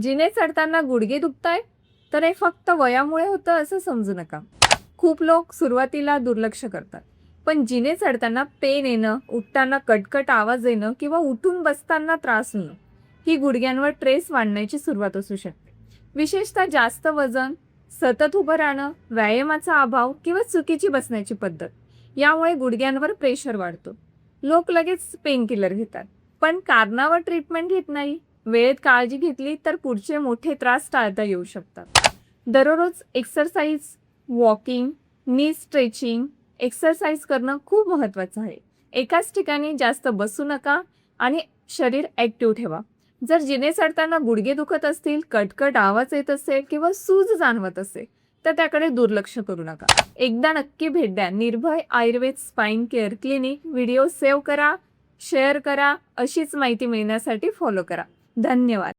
जिने चढताना गुडघे दुखतायत तर हे फक्त वयामुळे होतं असं समजू नका. खूप लोक सुरुवातीला दुर्लक्ष करतात, पण जिने चढताना पेन येणं, उठताना कटकट आवाज येणं किंवा उठून बसताना त्रास होणं ही गुडघ्यांवर ट्रेस वाढण्याची सुरुवात असू शकते. विशेषतः जास्त वजन, सतत उभं राहणं, व्यायामाचा अभाव किंवा चुकीची बसण्याची पद्धत यामुळे गुडघ्यांवर प्रेशर वाढतो. लोक लगेच पेन किलर घेतात, पण कारणावर ट्रीटमेंट घेत नाही. वेळेत काळजी घेतली तर पुढचे मोठे त्रास टाळता येऊ शकतात. दररोज एक्सरसाइज, वॉकिंग, नी स्ट्रेचिंग एक्सरसाइज करणं खूप महत्त्वाचं आहे. एकाच ठिकाणी जास्त बसू नका आणि शरीर ॲक्टिव्ह ठेवा. जर जिने चढताना गुडघे दुखत असतील, कटकट आवाज येत असेल किंवा सूज जाणवत असेल तर त्याकडे दुर्लक्ष करू नका. एकदा नक्की भेट द्या. निर्भय Ayurveda spine care clinic. Video save करा, शेअर करा. अशीच माहिती मिळण्यासाठी फॉलो करा. धन्यवाद.